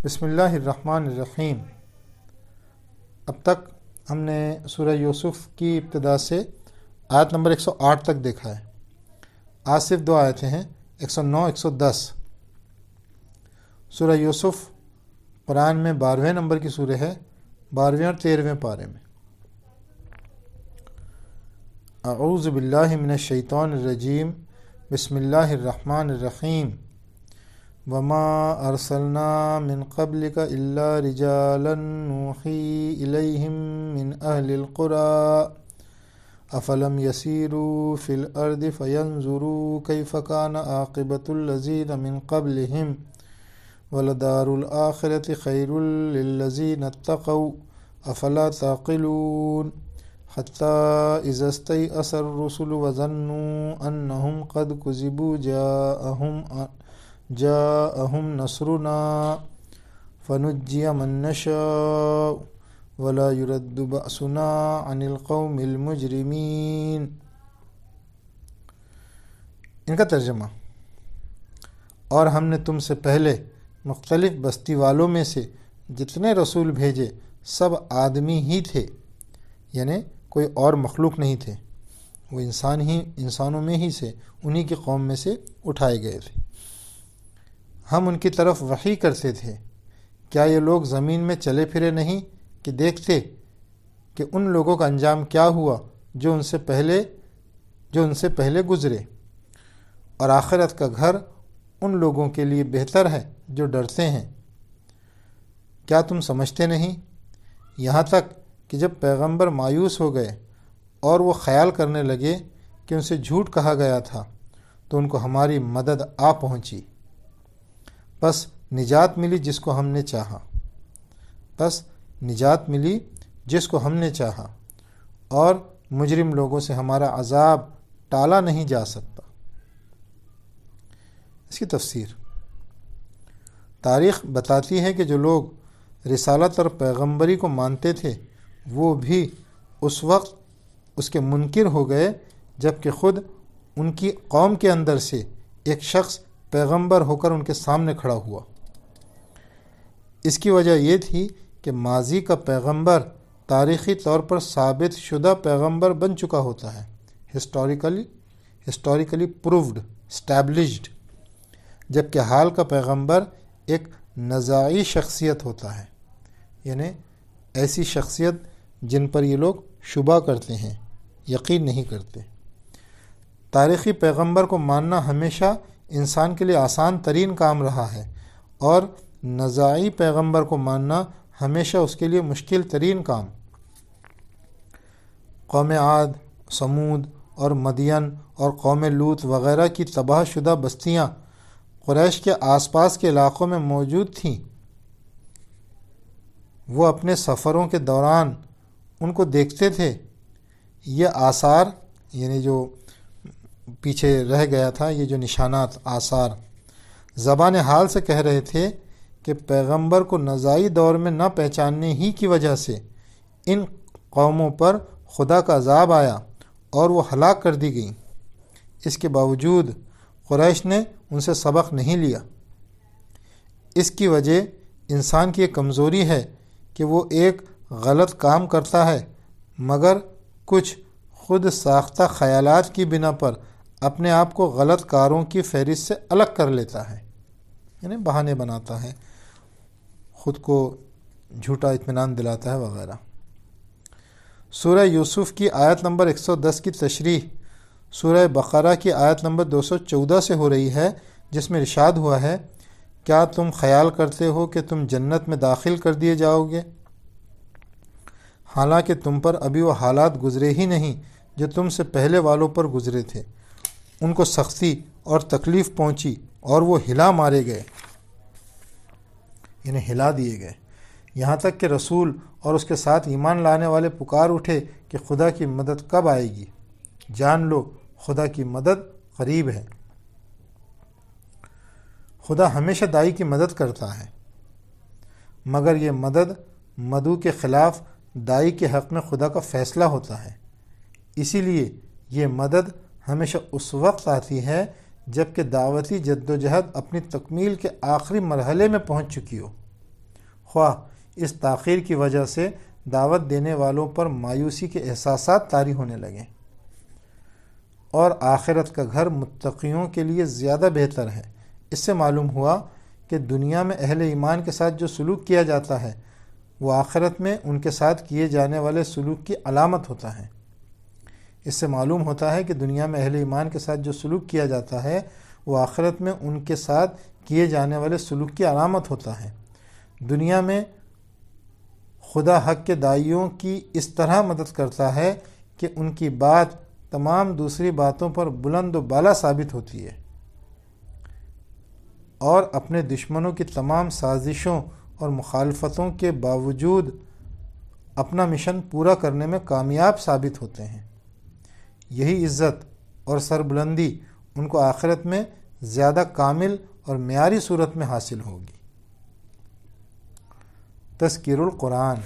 بسم اللہ الرحمن الرحیم۔ اب تک ہم نے سورہ یوسف کی ابتدا سے آیت نمبر 108 تک دیکھا ہے۔ آج صرف دو آیتیں ہیں، 109 110۔ سورہ یوسف قرآن میں 12ویں نمبر کی سورہ ہے، 12ویں اور 13ویں پارے میں۔ اعوذ باللہ من الشیطان الرجیم، بسم اللہ الرحمن الرحیم۔ وما ارسلنا من قبلک الا رجالا نوحی الیہم من اہل القری افلم یسیروا فی الارض فینظروا کیف کان عاقبۃ الذین من قبلہم ولدار الآخرۃ خیر للذین اتقوا افلا تعقلون حتی اذا استیأس الرسل وظنوا انہم قد کذبوا جاءہم نصرنا فنجی من نشاء ولا يرد بأسنا عن القوم المجرمین۔ ان کا ترجمہ: اور ہم نے تم سے پہلے مختلف بستی والوں میں سے جتنے رسول بھیجے سب آدمی ہی تھے، یعنی کوئی اور مخلوق نہیں تھے، وہ انسانوں میں ہی سے انہی کی قوم میں سے اٹھائے گئے تھے۔ ہم ان کی طرف وحی کرتے تھے، کیا یہ لوگ زمین میں چلے پھرے نہیں کہ دیکھتے کہ ان لوگوں کا انجام کیا ہوا جو ان سے پہلے گزرے، اور آخرت کا گھر ان لوگوں کے لیے بہتر ہے جو ڈرتے ہیں۔ کیا تم سمجھتے نہیں؟ یہاں تک کہ جب پیغمبر مایوس ہو گئے اور وہ خیال کرنے لگے کہ ان سے جھوٹ کہا گیا تھا تو ان کو ہماری مدد آ پہنچی، بس نجات ملی جس کو ہم نے چاہا، اور مجرم لوگوں سے ہمارا عذاب ٹالا نہیں جا سکتا۔ اس کی تفسیر: تاریخ بتاتی ہے کہ جو لوگ رسالت اور پیغمبری کو مانتے تھے وہ بھی اس وقت اس کے منکر ہو گئے جب کہ خود ان کی قوم کے اندر سے ایک شخص پیغمبر ہو کر ان کے سامنے کھڑا ہوا۔ اس کی وجہ یہ تھی کہ ماضی کا پیغمبر تاریخی طور پر ثابت شدہ پیغمبر بن چکا ہوتا ہے، ہسٹوریکلی پروفڈ، اسٹیبلشڈ، جبکہ حال کا پیغمبر ایک نزاعی شخصیت ہوتا ہے، یعنی ایسی شخصیت جن پر یہ لوگ شبہ کرتے ہیں، یقین نہیں کرتے۔ تاریخی پیغمبر کو ماننا ہمیشہ انسان کے لیے آسان ترین کام رہا ہے، اور نزاعی پیغمبر کو ماننا ہمیشہ اس کے لیے مشکل ترین کام۔ قوم عاد، سمود اور مدین اور قوم لوط وغیرہ کی تباہ شدہ بستیاں قریش کے آس پاس کے علاقوں میں موجود تھیں۔ وہ اپنے سفروں کے دوران ان کو دیکھتے تھے۔ یہ آثار، یعنی جو پیچھے رہ گیا تھا، یہ جو نشانات، آثار، زبان حال سے کہہ رہے تھے کہ پیغمبر کو نزاعی دور میں نہ پہچاننے ہی کی وجہ سے ان قوموں پر خدا کا عذاب آیا اور وہ ہلاک کر دی گئیں۔ اس کے باوجود قریش نے ان سے سبق نہیں لیا۔ اس کی وجہ انسان کی ایک کمزوری ہے کہ وہ ایک غلط کام کرتا ہے مگر کچھ خود ساختہ خیالات کی بنا پر اپنے آپ کو غلط کاروں کی فہرست سے الگ کر لیتا ہے، یعنی بہانے بناتا ہے، خود کو جھوٹا اطمینان دلاتا ہے وغیرہ۔ سورہ یوسف کی آیت نمبر 110 کی تشریح سورہ بقرہ کی آیت نمبر 214 سے ہو رہی ہے، جس میں ارشاد ہوا ہے: کیا تم خیال کرتے ہو کہ تم جنت میں داخل کر دیے جاؤ گے، حالانکہ تم پر ابھی وہ حالات گزرے ہی نہیں جو تم سے پہلے والوں پر گزرے تھے۔ ان کو سختی اور تکلیف پہنچی اور وہ ہلا مارے گئے، یعنی ہلا دیے گئے، یہاں تک کہ رسول اور اس کے ساتھ ایمان لانے والے پکار اٹھے کہ خدا کی مدد کب آئے گی، جان لو خدا کی مدد قریب ہے۔ خدا ہمیشہ دائی کی مدد کرتا ہے، مگر یہ مدد مدعو کے خلاف دائی کے حق میں خدا کا فیصلہ ہوتا ہے۔ اسی لیے یہ مدد ہمیشہ اس وقت آتی ہے جب کہ دعوتی جدوجہد اپنی تکمیل کے آخری مرحلے میں پہنچ چکی ہو، خواہ اس تاخیر کی وجہ سے دعوت دینے والوں پر مایوسی کے احساسات طاری ہونے لگیں، اور آخرت کا گھر متقیوں کے لیے زیادہ بہتر ہے۔ اس سے معلوم ہوا کہ دنیا میں اہل ایمان کے ساتھ جو سلوک کیا جاتا ہے وہ آخرت میں ان کے ساتھ کیے جانے والے سلوک کی علامت ہوتا ہے۔ اس سے معلوم ہوتا ہے کہ دنیا میں اہل ایمان کے ساتھ جو سلوک کیا جاتا ہے وہ آخرت میں ان کے ساتھ کیے جانے والے سلوک کی علامت ہوتا ہے۔ دنیا میں خدا حق کے داعیوں کی اس طرح مدد کرتا ہے کہ ان کی بات تمام دوسری باتوں پر بلند و بالا ثابت ہوتی ہے، اور اپنے دشمنوں کی تمام سازشوں اور مخالفتوں کے باوجود اپنا مشن پورا کرنے میں کامیاب ثابت ہوتے ہیں۔ یہی عزت اور سربلندی ان کو آخرت میں زیادہ کامل اور معیاری صورت میں حاصل ہوگی۔ تذکیر القرآن۔